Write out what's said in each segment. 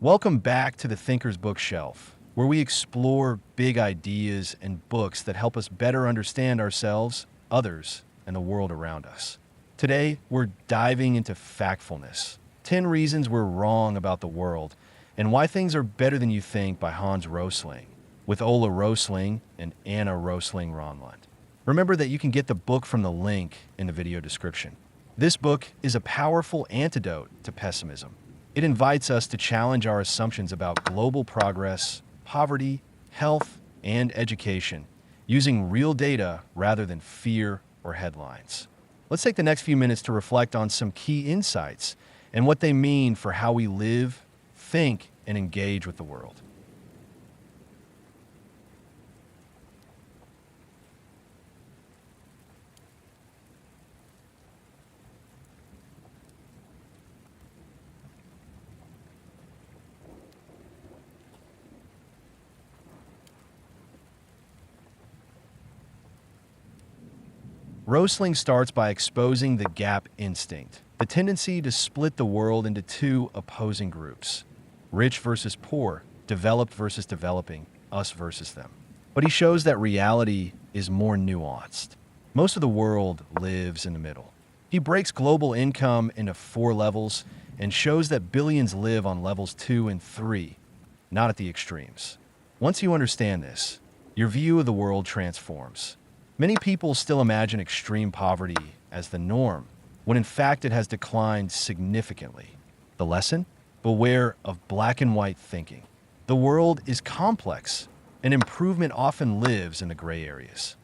Welcome back to the Thinker's Bookshelf, where we explore big ideas and books that help us better understand ourselves, others, and the world around us. Today, we're diving into Factfulness 10 Reasons We're Wrong About the World and Why Things Are Better Than You Think by Hans Rosling, with Ola Rosling and Anna Rosling Ronnlund. Remember that you can get the book from the link in the video description. This book is a powerful antidote to pessimism. It invites us to challenge our assumptions about global progress, poverty, health, and education, using real data rather than fear or headlines. Let's take the next few minutes to reflect on some key insights and what they mean for how we live, think, and engage with the world. Rosling starts by exposing the gap instinct, the tendency to split the world into two opposing groups: rich versus poor, developed versus developing, us versus them. But he shows that reality is more nuanced. Most of the world lives in the middle. He breaks global income into 4 levels and shows that billions live on levels 2 and 3, not at the extremes. Once you understand this, your view of the world transforms. Many people still imagine extreme poverty as the norm, when in fact it has declined significantly. The lesson? Beware of black and white thinking. The world is complex, and improvement often lives in the gray areas.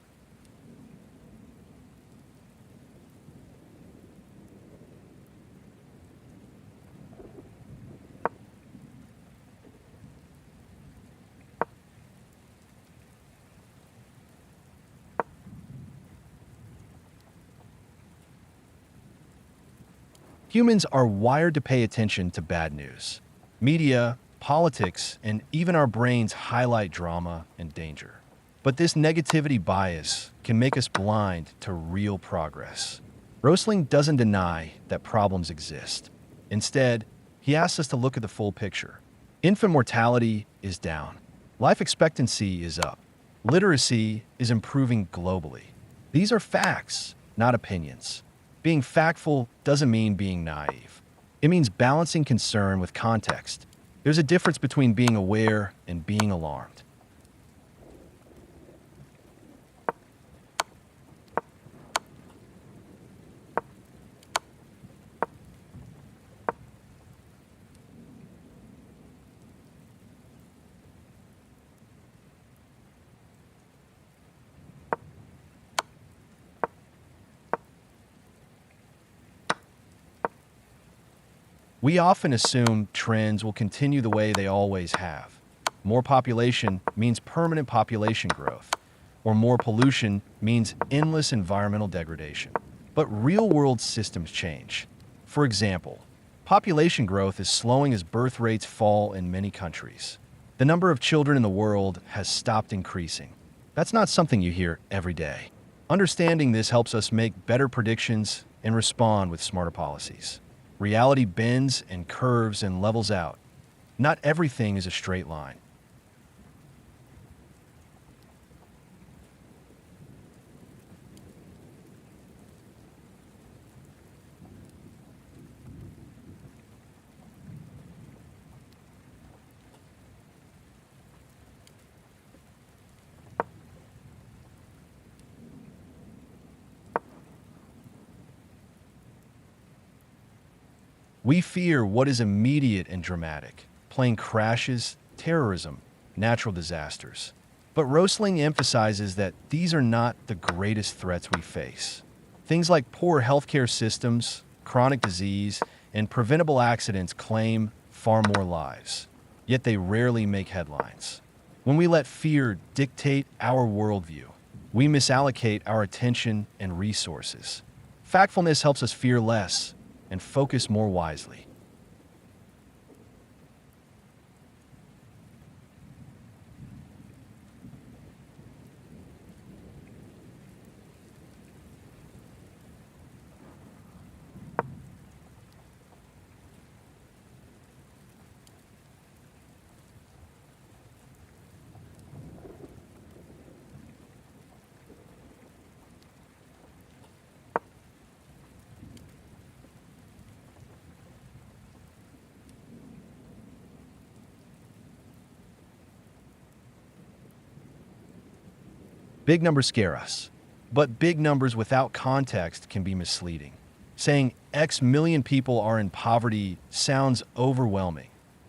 Humans are wired to pay attention to bad news. Media, politics, and even our brains highlight drama and danger. But this negativity bias can make us blind to real progress. Rosling doesn't deny that problems exist. Instead, he asks us to look at the full picture. Infant mortality is down. Life expectancy is up. Literacy is improving globally. These are facts, not opinions. Being factful doesn't mean being naive. It means balancing concern with context. There's a difference between being aware and being alarmed. We often assume trends will continue the way they always have. More population means permanent population growth, or more pollution means endless environmental degradation. But real-world systems change. For example, population growth is slowing as birth rates fall in many countries. The number of children in the world has stopped increasing. That's not something you hear every day. Understanding this helps us make better predictions and respond with smarter policies. Reality bends and curves and levels out. Not everything is a straight line. We fear what is immediate and dramatic: plane crashes, terrorism, natural disasters. But Rosling emphasizes that these are not the greatest threats we face. Things like poor healthcare systems, chronic disease, and preventable accidents claim far more lives, yet they rarely make headlines. When we let fear dictate our worldview, we misallocate our attention and resources. Factfulness helps us fear less and focus more wisely. Big numbers scare us, but big numbers without context can be misleading. Saying X million people are in poverty sounds overwhelming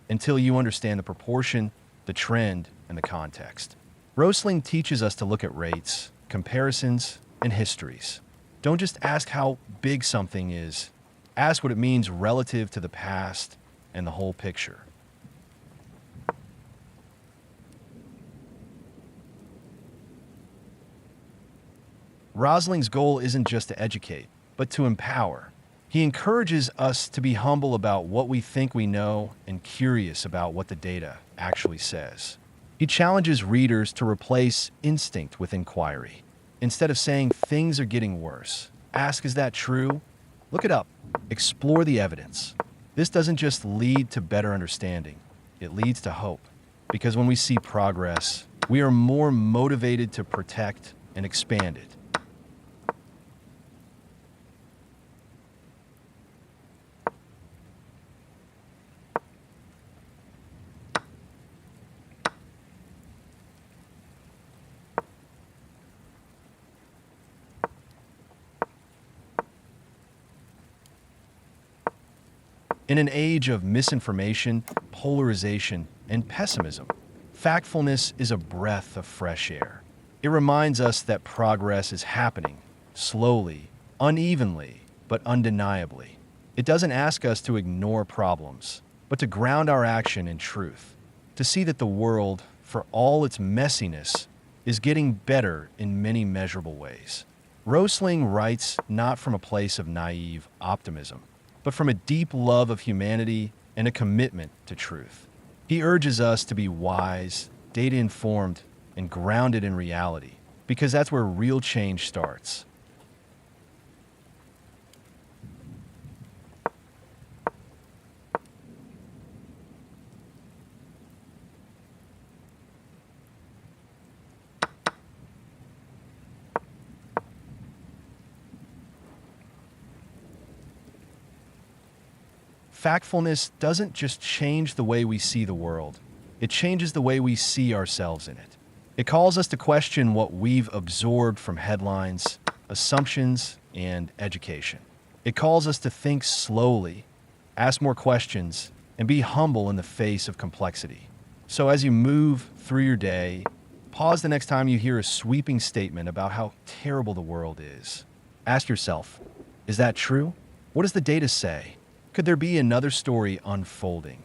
until you understand the proportion, the trend, and the context. Rosling teaches us to look at rates, comparisons, and histories. Don't just ask how big something is, ask what it means relative to the past and the whole picture. Rosling's goal isn't just to educate, but to empower. He encourages us to be humble about what we think we know and curious about what the data actually says. He challenges readers to replace instinct with inquiry. Instead of saying things are getting worse, ask, is that true? Look it up. Explore the evidence. This doesn't just lead to better understanding, it leads to hope. Because when we see progress, we are more motivated to protect and expand it. In an age of misinformation, polarization, and pessimism, Factfulness is a breath of fresh air. It reminds us that progress is happening, slowly, unevenly, but undeniably. It doesn't ask us to ignore problems, but to ground our action in truth, to see that the world, for all its messiness, is getting better in many measurable ways. Rosling writes not from a place of naive optimism, but from a deep love of humanity and a commitment to truth. He urges us to be wise, data-informed, and grounded in reality, because that's where real change starts. Factfulness doesn't just change the way we see the world, it changes the way we see ourselves in it. It calls us to question what we've absorbed from headlines, assumptions, and education. It calls us to think slowly, ask more questions, and be humble in the face of complexity. So as you move through your day, pause the next time you hear a sweeping statement about how terrible the world is. Ask yourself, is that true? What does the data say? Could there be another story unfolding?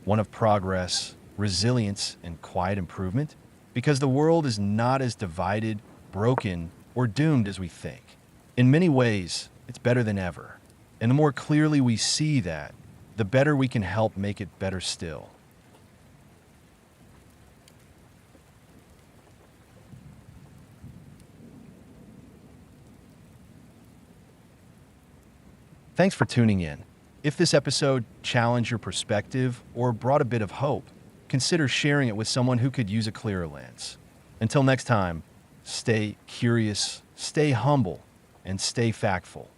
One of progress, resilience, and quiet improvement? Because the world is not as divided, broken, or doomed as we think. In many ways, it's better than ever. And the more clearly we see that, the better we can help make it better still. Thanks for tuning in. If this episode challenged your perspective or brought a bit of hope, consider sharing it with someone who could use a clearer lens. Until next time, stay curious, stay humble, and stay factful.